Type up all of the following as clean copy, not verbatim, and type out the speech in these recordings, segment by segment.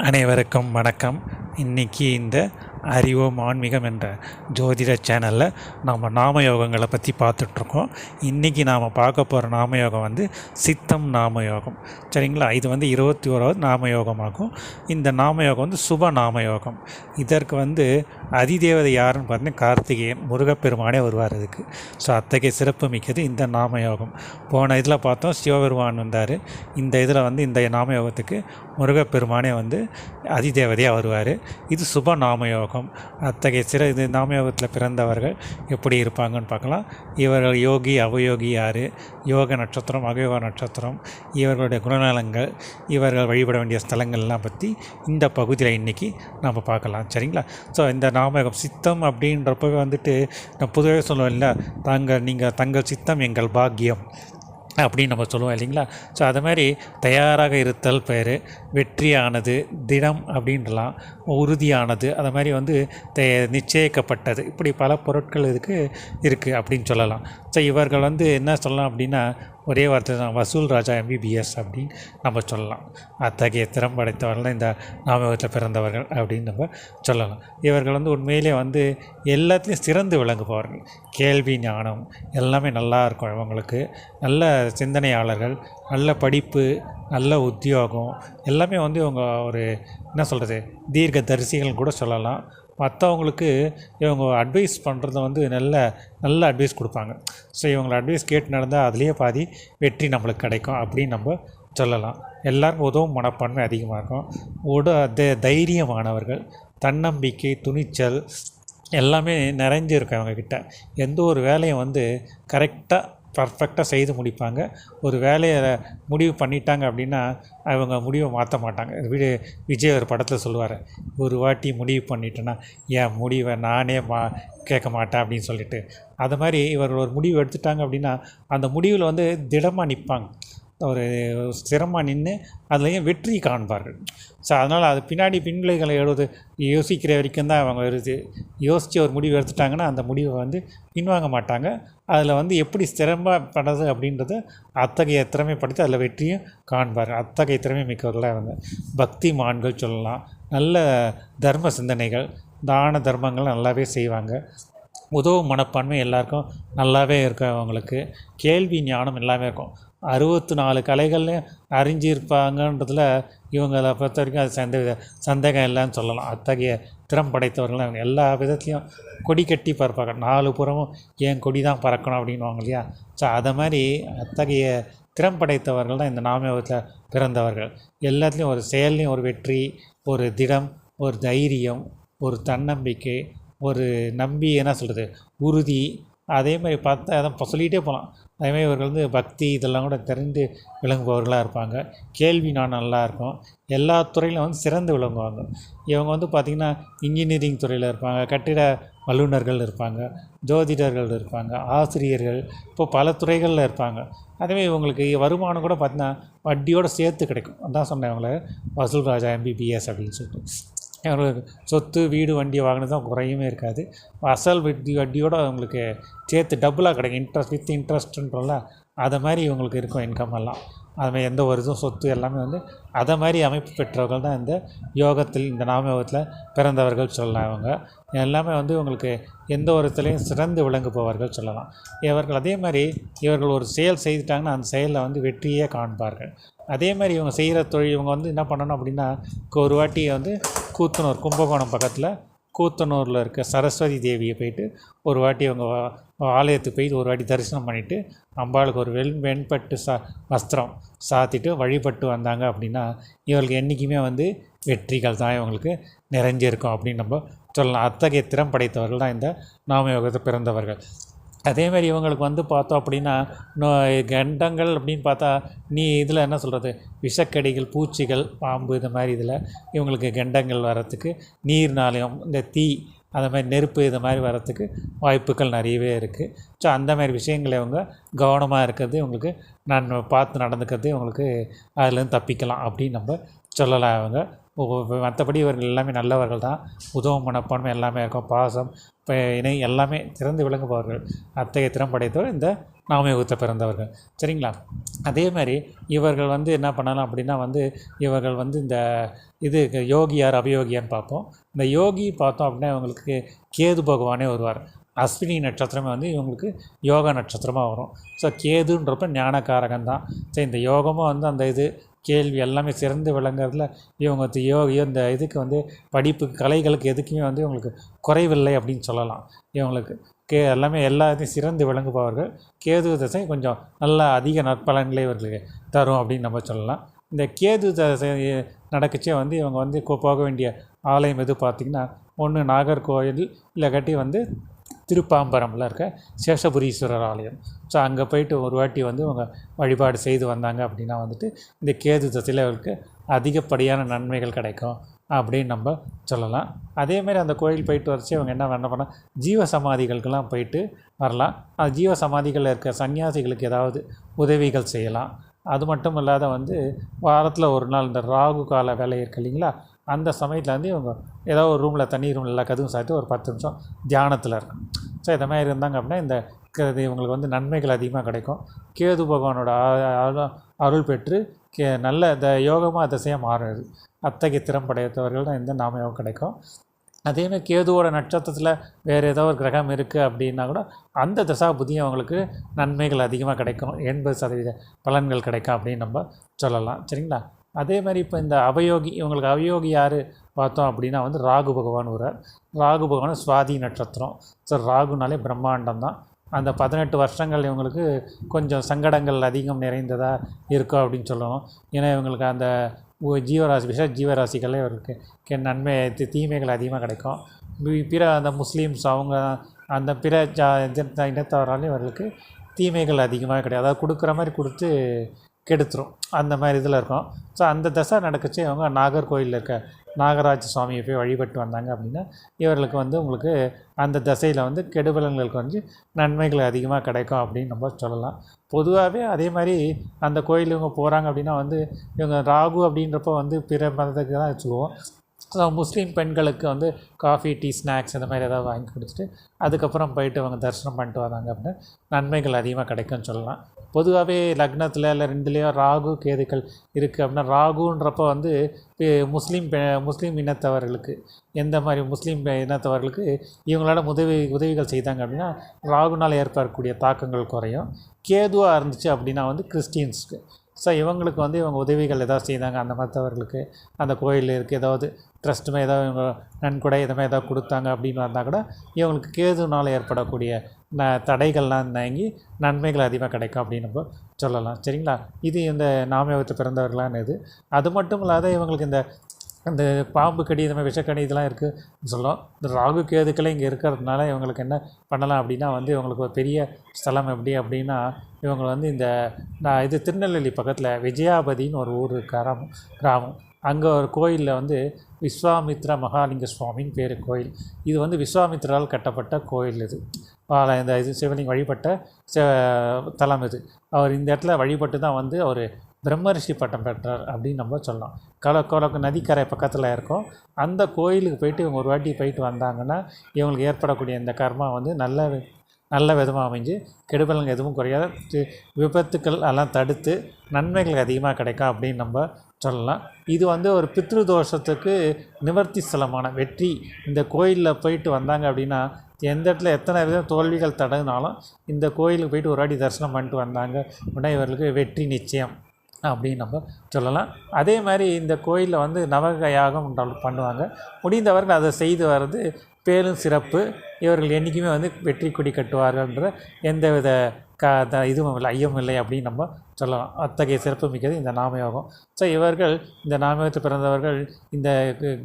அனைவருக்கும் வணக்கம். இன்றைக்கி இந்த அறிவோம் ஆன்மீகம் என்ற ஜோதிட சேனலில் நம்ம நாமயோகங்களை பற்றி பார்த்துட்ருக்கோம். இன்றைக்கி நாம் பார்க்க போகிற நாமயோகம் சித்தம் நாமயோகம். சரிங்களா? இது 21வது நாமயோகமாகும். இந்த நாமயோகம் சுப நாமயோகம். இதற்கு அதிதேவதை யாருன்னு பார்த்தீங்கன்னா கார்த்திகேயன் முருகப்பெருமானே வருவார் இதுக்கு. ஸோ அத்தகைய சிறப்பு மிக்கது இந்த நாமயோகம். போன இதில் பார்த்தோம் சிவபெருமான் வந்தார். இந்த இதில் இந்த நாமயோகத்துக்கு முருகப்பெருமானே அதிதேவதையாக வருவார். இது சுப நாமயோகம். அத்தகைய இது நாமயோகத்தில் பிறந்தவர்கள் எப்படி இருப்பாங்கன்னு பார்க்கலாம். இவர்கள் யோகி அவயோகி யார், யோக நட்சத்திரம் அவயோக நட்சத்திரம், இவர்களுடைய குணநலங்கள், இவர்கள் வழிபட வேண்டிய ஸ்தலங்கள்லாம் பற்றி இந்த பகுதியில் இன்றைக்கி நம்ம பார்க்கலாம். சரிங்களா? ஸோ இந்த நாமயோகம் சித்தம் அப்படின்றப்ப நான் பொதுவாக சொல்லுவேன் இல்லை, தங்கள் சித்தம் எங்கள் பாக்கியம் அப்படின்னு நம்ம சொல்லுவோம் இல்லைங்களா? ஸோ அது மாதிரி தயாராக இருத்தல் பேர், வெற்றியானது, திடம் அப்படின்றலாம், உறுதியானது, அது மாதிரி நிச்சயிக்கப்பட்டது, இப்படி பல பொருட்கள் இதுக்கு இருக்குது அப்படின்னு சொல்லலாம். ஸோ இவர்கள் என்ன சொல்லலாம் அப்படின்னா ஒரே வார்த்தை தான், வசூல் ராஜா எம்பிபிஎஸ் அப்படின்னு நம்ம சொல்லலாம். அத்தகைய திறம் படைத்தவர்கள் இந்த நாமயோகத்தில் பிறந்தவர்கள் அப்படின்னு நம்ம சொல்லலாம். இவர்கள் உண்மையிலே எல்லாத்துலேயும் சிறந்து விளங்குபவர்கள். கேள்வி ஞானம் எல்லாமே நல்லா இருக்கும் இவங்களுக்கு. நல்ல சிந்தனையாளர்கள், நல்ல படிப்பு, நல்ல உத்தியோகம் எல்லாமே இவங்க ஒரு என்ன சொல்கிறது தீர்க்க தரிசிகள் கூட சொல்லலாம். மற்றவங்களுக்கு இவங்க அட்வைஸ் பண்ணுறது நல்ல அட்வைஸ் கொடுப்பாங்க. ஸோ இவங்களை அட்வைஸ் கேட்டு நடந்தால் அதுலேயே பாதி வெற்றி நம்மளுக்கு கிடைக்கும் அப்படின்னு நம்ம சொல்லலாம். எல்லாருக்கும் உதவும் மனப்பான்மை அதிகமாக இருக்கும். தைரியமானவர்கள், தன்னம்பிக்கை, துணிச்சல் எல்லாமே நிறைஞ்சிருக்கும் அவங்கக்கிட்ட. எந்த ஒரு வேலையும் கரெக்டாக பர்ஃபெக்டாக செய்து முடிப்பாங்க. ஒரு வேலையை முடிவு பண்ணிட்டாங்க அப்படின்னா அவங்க முடிவை மாற்ற மாட்டாங்க. விஜய் ஒரு படத்தில் சொல்லுவார், ஒரு வாட்டி முடிவு பண்ணிட்டேன்னா என் முடிவை நானே கேட்க மாட்டேன் அப்படின்னு சொல்லிட்டு. அது மாதிரி இவர்கள் ஒரு முடிவு எடுத்துட்டாங்க அப்படின்னா அந்த முடிவில் திடமாக நிற்பாங்க. ஒரு சிரமமாக நின்று அதுலேயும் வெற்றி காண்பார்கள். ஸோ அதனால் அது பின்விளைகளை யோசிக்கிற வரைக்கும் தான் அவங்க யோசித்து ஒரு முடிவு எடுத்துட்டாங்கன்னா அந்த முடிவை பின்வாங்க மாட்டாங்க. அதில் எப்படி சிரமப்படுறது அப்படின்றது அத்தகைய திறமைப்படுத்தி அதில் வெற்றியும் காண்பார்கள். அத்தகைய திறமை மிக்கவர்களாக பக்திமான்கள் சொல்லலாம். நல்ல தர்ம சிந்தனைகள், தான தர்மங்கள் நல்லாவே செய்வாங்க. உதவும் மனப்பான்மை எல்லாருக்கும் நல்லாவே இருக்கும். அவங்களுக்கு கேள்வி ஞானம் எல்லாமே இருக்கும். 64 கலைகள்லையும் அறிஞ்சிருப்பாங்கன்றதுல இவங்களை பொறுத்த வரைக்கும் அது சந்தேகம் இல்லைன்னு சொல்லலாம். அத்தகைய திறம் படைத்தவர்கள் எல்லா விதத்துலேயும் கொடி கட்டி பறப்பாங்க. 4 புறமும் என் கொடி தான் பறக்கணும் அப்படின்வாங்க இல்லையா? ஸோ அதை மாதிரி அத்தகைய திறம் படைத்தவர்கள் தான் இந்த நாமயோகத்தில் பிறந்தவர்கள். எல்லாத்துலேயும் ஒரு செயல்லையும் ஒரு வெற்றி, ஒரு திடம், ஒரு தைரியம், ஒரு தன்னம்பிக்கை, ஒரு என்ன சொல்கிறது உறுதி, அதே மாதிரி பார்த்தா அதை சொல்லிகிட்டே போகலாம். அதேமாதிரி இவர்கள் பக்தி இதெல்லாம் கூட தெரிந்து விளங்குபவர்களாக இருப்பாங்க. கேள்வி நான் நல்லாயிருக்கும். எல்லா துறையிலும் சிறந்து விளங்குவாங்க. இவங்க பார்த்திங்கன்னா இன்ஜினியரிங் துறையில் இருப்பாங்க, கட்டிட வல்லுநர்கள் இருப்பாங்க, ஜோதிடர்கள் இருப்பாங்க, ஆசிரியர்கள், இப்போ பல துறைகளில் இருப்பாங்க. அதேமாதிரி இவங்களுக்கு வருமானம் கூட பார்த்திங்கன்னா வட்டியோடு சேர்த்து கிடைக்கும். அதான் சொன்னேன் இவங்களை வசூல் ராஜா எம்பிபிஎஸ் அப்படின்னு சொல்லிட்டு. அவங்களுக்கு சொத்து, வீடு, வண்டி வாங்கினது தான் குறையுமே இருக்காது. அசல் வட்டியோடு அவங்களுக்கு சேர்த்து டபுளாக கிடைக்கும். இன்ட்ரெஸ்ட் வித் இன்ட்ரெஸ்ட்டுன்றோம்ல, அதை மாதிரி இவங்களுக்கு இருக்கும் இன்கம் எல்லாம். அதுமாதிரி எந்த ஒரு இதுவும் சொத்து எல்லாமே அதை மாதிரி அமைப்பு பெற்றவர்கள் தான் இந்த யோகத்தில், இந்த நாமயோகத்தில் பிறந்தவர்கள் சொல்லலாம். இவங்க எல்லாமே இவங்களுக்கு எந்த ஒரு இடத்துலையும் சிறந்து விளங்குபவர்கள் சொல்லலாம். இவர்கள் அதே மாதிரி இவர்கள் ஒரு செயல் செய்துட்டாங்கன்னா அந்த செயலில் வெற்றியே காண்பார்கள். அதே மாதிரி இவங்க செய்கிற தொழில் இவங்க என்ன பண்ணணும் அப்படின்னா ஒரு வாட்டி கூத்தனூர், கும்பகோணம் பக்கத்தில் கூத்தனூரில் இருக்க சரஸ்வதி தேவியை போயிட்டு ஒரு வாட்டி அவங்க ஆலயத்துக்கு போயிட்டு ஒரு வாட்டி தரிசனம் பண்ணிவிட்டு அம்பாளுக்கு ஒரு வெண்பட்டு வஸ்திரம் சாத்திட்டு வழிபட்டு வந்தாங்க அப்படின்னா இவர்களுக்கு என்றைக்குமே வெற்றிகள் தான் இவங்களுக்கு நிறைஞ்சிருக்கும் அப்படின்னு நம்ம சொல்லலாம். அத்தகைய திறம் படைத்தவர்கள் தான் இந்த நாமயோகத்தை பிறந்தவர்கள். அதேமாதிரி இவங்களுக்கு பார்த்தோம் அப்படின்னா கண்டங்கள் அப்படின்னு பார்த்தா இதில் என்ன சொல்கிறது விஷக்கடிகள், பூச்சிகள், பாம்பு, இந்த மாதிரி இதில் இவங்களுக்கு கண்டங்கள் வர்றதுக்கு நீர்னாலையும் இந்த தீ, அந்த மாதிரி நெருப்பு, இது மாதிரி வர்றதுக்கு வாய்ப்புகள் நிறையவே இருக்குது. ஸோ அந்த மாதிரி விஷயங்களை இவங்க கவனமாக இருக்கிறது, இவங்களுக்கு நான் பார்த்து நடந்துக்கிறது இவங்களுக்கு அதுலேருந்து தப்பிக்கலாம் அப்படின்னு நம்ம சொல்லலாம். அவங்க மற்றபடி இவர்கள் எல்லாமே நல்லவர்கள் தான். உதவும் மனப்பான்மை எல்லாமே இருக்கும். பாசம், இணை எல்லாமே சிறந்து விளங்குபவர்கள். அத்தகைய திறம் படைத்தவர் இந்த நாமயோகத்தை பிறந்தவர்கள். சரிங்களா? அதே மாதிரி இவர்கள் வந்து என்ன பண்ணலாம் அப்படின்னா வந்து இவர்கள் வந்து இந்த இது யோகியார் அபயோகியான்னு பார்ப்போம். இந்த யோகி பார்த்தோம் அப்படின்னா இவங்களுக்கு கேது பகவானே வருவார். அஸ்வினி நட்சத்திரமே வந்து இவங்களுக்கு யோக நட்சத்திரமாக வரும். ஸோ கேதுன்றப்ப ஞானக்காரகன் தான். ஸோ இந்த யோகமும் வந்து அந்த இது கேள்வி எல்லாமே சிறந்து விளங்குறதுல இவங்க இந்த இதுக்கு வந்து படிப்பு கலைகளுக்கு எதுக்குமே வந்து இவங்களுக்கு குறைவில்லை அப்படின்னு சொல்லலாம். இவங்களுக்கு எல்லாமே எல்லாத்தையும் சிறந்து விளங்குபவர்கள். கேது தசை கொஞ்சம் நல்லா அதிக நற்பலன்களை இவர்களுக்கு தரும் அப்படின்னு நம்ம சொல்லலாம். இந்த கேது தசை நடக்குச்சே வந்து இவங்க வந்து போக வேண்டிய ஆலயம் எது பார்த்திங்கன்னா, ஒன்று நாகர்கோவில், இல்லைக்காட்டி வந்து திருப்பாம்பரமில் இருக்க சேஷபுரீஸ்வரர் ஆலயம். ஸோ அங்கே போயிட்டு ஒரு வாட்டி வந்து அவங்க வழிபாடு செய்து வந்தாங்க அப்படின்னா வந்துட்டு இந்த கேது தசையில் அவருக்கு அதிகப்படியான நன்மைகள் கிடைக்கும் அப்படின்னு நம்ம சொல்லலாம். அதேமாதிரி அந்த கோயில் போயிட்டு வரைச்சி அவங்க என்ன பண்ணால் ஜீவ சமாதிகளுக்கெல்லாம் போயிட்டு வரலாம். அந்த ஜீவ சமாதிகளில் இருக்க சன்னியாசிகளுக்கு ஏதாவது உதவிகள் செய்யலாம். அது மட்டும் இல்லாத வந்து வாரத்தில் ஒரு நாள் இந்த ராகு கால வேலை இருக்கு இல்லைங்களா, அந்த சமயத்தில் வந்து இவங்க ஏதோ ஒரு ரூமில் தனி ரூமில் எல்லா கதவும் சாப்பிட்டு ஒரு 10 நிமிஷம் தியானத்தில் இருக்கும். ஸோ இந்த மாதிரி இருந்தாங்க அப்படின்னா இந்த இவங்களுக்கு வந்து நன்மைகள் அதிகமாக கிடைக்கும். கேது பகவானோட அருள் பெற்று நல்ல இந்த யோகமாக திசையாக மாறுது. அத்தகைய திறம்படைத்தவர்கள் தான் இந்த நாமயோகம் கிடைக்கும். அதேமாதிரி கேதுவோட நட்சத்திரத்தில் வேறு ஏதோ ஒரு கிரகம் இருக்குது அப்படின்னா கூட அந்த தசா புத்தியும் அவங்களுக்கு நன்மைகள் அதிகமாக கிடைக்கும். 80% பலன்கள் கிடைக்கும் அப்படின்னு நம்ம சொல்லலாம். சரிங்களா? அதே மாதிரி இப்போ இந்த அபயோகி, இவங்களுக்கு அபயோகி யார் பார்த்தோம் அப்படின்னா வந்து ராகு பகவான் வரார். ராகு பகவான் சுவாதி நட்சத்திரம். ஸோ ராகுனாலே பிரம்மாண்டம் தான். அந்த 18 வருஷங்கள் இவங்களுக்கு கொஞ்சம் சங்கடங்கள் அதிகம் நிறைந்ததாக இருக்கும் அப்படின்னு சொல்லணும். ஏன்னா இவங்களுக்கு அந்த ஜீவராசிகளே இவருக்கு நன்மை தீமைகள் அதிகமாக கிடைக்கும். பிற அந்த முஸ்லீம்ஸ் அவங்க அந்த பிற இனத்தவராலையும் இவர்களுக்கு தீமைகள் அதிகமாக கிடையாது. அதாவது கொடுக்குற மாதிரி கொடுத்து கெடுத்துரும், அந்த மாதிரி இதில் இருக்கும். ஸோ அந்த தசை நடக்குச்சு அவங்க நாகர்கோயிலில் இருக்க நாகராஜ சுவாமியை போய் வழிபட்டு வந்தாங்க அப்படின்னா இவர்களுக்கு வந்து உங்களுக்கு அந்த தசையில் வந்து கெடுபலன்களுக்கு வந்து நன்மைகள் அதிகமாக கிடைக்கும் அப்படின்னு நம்ம சொல்லலாம். பொதுவாகவே அதே மாதிரி அந்த கோயில் இவங்க போகிறாங்க அப்படின்னா வந்து இவங்க ராகு அப்படின்றப்போ வந்து பிற மதத்துக்கு தான் சொல்லுவோம். ஸோ முஸ்லீம் பெண்களுக்கு வந்து காஃபி, டீ, ஸ்நாக்ஸ் இந்த மாதிரி ஏதாவது வாங்கி கொடுத்துட்டு அதுக்கப்புறம் போயிட்டு அவங்க தரிசனம் பண்ணிட்டு வராங்க அப்படின்னா நன்மைகள் அதிகமாக கிடைக்கும்னு சொல்லலாம். பொதுவாகவே லக்னத்தில் இல்லை 2லேயோ ராகு கேதுக்கள் இருக்குது அப்படின்னா ராகுன்றப்போ வந்து முஸ்லீம் இனத்தவர்களுக்கு எந்த மாதிரி முஸ்லீம் இனத்தவர்களுக்கு இவங்களால உதவிகள் செய்தாங்க அப்படின்னா ராகுனால் ஏற்படக்கூடிய தாக்கங்கள் குறையும். கேதுவாக இருந்துச்சு அப்படின்னா வந்து கிறிஸ்டியன்ஸுக்கு. ஸோ இவங்களுக்கு வந்து இவங்க உதவிகள் ஏதாவது செய்தாங்க அந்த மற்றவர்களுக்கு, அந்த கோயில் இருக்குது ஏதாவது ட்ரஸ்ட்டுமே ஏதாவது இவங்க நன்கொடை இதுமாதிரி ஏதாவது கொடுத்தாங்க அப்படின்னு வந்தால் கூட இவங்களுக்கு கேதுனால் ஏற்படக்கூடிய தடைகள்லாம் நீங்கி நன்மைகள் அதிகமாக கிடைக்கும் அப்படின்னு நம்ம சொல்லலாம். சரிங்களா? இது இந்த நாமயோகத்தை பிறந்தவர்களான இது. அது மட்டும் இல்லாத இவங்களுக்கு இந்த பாம்பு கடி இந்த மாதிரி விஷக்கடி இதெல்லாம் இருக்குதுன்னு சொல்லலாம். இந்த ராகு கேதுக்களே இங்கே இருக்கிறதுனால இவங்களுக்கு என்ன பண்ணலாம் அப்படின்னா வந்து இவங்களுக்கு ஒரு பெரிய ஸ்தலம் எப்படி அப்படின்னா இவங்க வந்து இது திருநெல்வேலி பக்கத்தில் விஜயாபதின்னு ஒரு ஊர் கிராமம். அங்கே ஒரு கோயிலில் வந்து விஸ்வாமித்ரா மகாலிங்க சுவாமின்னு பேர் கோயில். இது வந்து விஸ்வாமித்ரால் கட்டப்பட்ட கோயில். இது சிவலிங்க வழிபட்ட தலம் இது. அவர் இந்த இடத்துல வழிபட்டு தான் வந்து அவர் பிரம்மரிஷி பட்டம் பெற்றார் அப்படின்னு நம்ம சொல்லலாம். கொலக்கு நதிக்கரை பக்கத்தில் இருக்கும். அந்த கோயிலுக்கு போயிட்டு இவங்க ஒரு வாட்டி போயிட்டு வந்தாங்கன்னா இவங்களுக்கு ஏற்படக்கூடிய இந்த கர்மா வந்து நல்ல விதமாக அமைஞ்சு கெடுபலங்கள் எதுவும் குறையாத விபத்துக்கள் எல்லாம் தடுத்து நன்மைகள் அதிகமாக கிடைக்கும் அப்படின்னு நம்ம சொல்லலாம். இது வந்து ஒரு பித்ரு தோஷத்துக்கு நிவர்த்தி ஸ்தலமான வெற்றி. இந்த கோயிலில் போயிட்டு வந்தாங்க அப்படின்னா எந்த இடத்துல எத்தனை விதம் தோல்விகள் தடனாலும் இந்த கோயிலுக்கு போயிட்டு ஒரு வாட்டி தரிசனம் பண்ணிட்டு வந்தாங்க அப்படின்னா இவர்களுக்கு வெற்றி நிச்சயம் அப்படின்னு நம்ம சொல்லலாம். அதே மாதிரி இந்த கோயிலில் வந்து நவக யாகம் பண்ணுவாங்க. முடிந்தவர்கள் அதை செய்து வர்றது பேரும் சிறப்பு. இவர்கள் என்றைக்குமே வந்து வெற்றி கொடி கட்டுவார்கள்ன்ற எந்தவித இதுவும் இல்லை, ஐயமும் இல்லை அப்படின்னு நம்ம சொல்லலாம். அத்தகைய சிறப்பு மிக்கது இந்த நாமயோகம். ஸோ இவர்கள் இந்த நாமயோகத்தை பிறந்தவர்கள் இந்த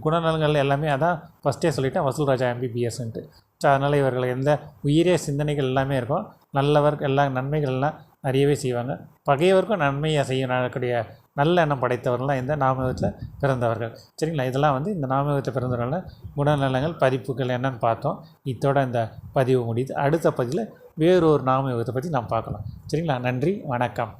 குணநலங்கள் எல்லாமே அதான் ஃபஸ்ட்டே சொல்லிட்டேன், வசூல்ராஜா MBBSன்ட்டு. ஸோ அதனால் இவர்கள் எந்த உயிரே சிந்தனைகள் எல்லாமே இருக்கும். நல்லவர்கள் எல்லா நன்மைகள் எல்லாம் நிறையவே செய்வாங்க. பகையவருக்கும் நன்மையாக செய்யக்கூடிய நல்ல எண்ணம் படைத்தவர்கள்லாம் இந்த நாமயோகத்தில் பிறந்தவர்கள். சரிங்களா? இதெல்லாம் வந்து இந்த நாமயோகத்தை பிறந்தவர்கள குணநலங்கள் பதிப்புகள் என்னன்னு பார்த்தோம். இதோட இந்த பதிவு முடியுது. அடுத்த பதிவில் வேறொரு நாமயோகத்தை பற்றி நாம் பார்க்கலாம். சரிங்களா? நன்றி, வணக்கம்.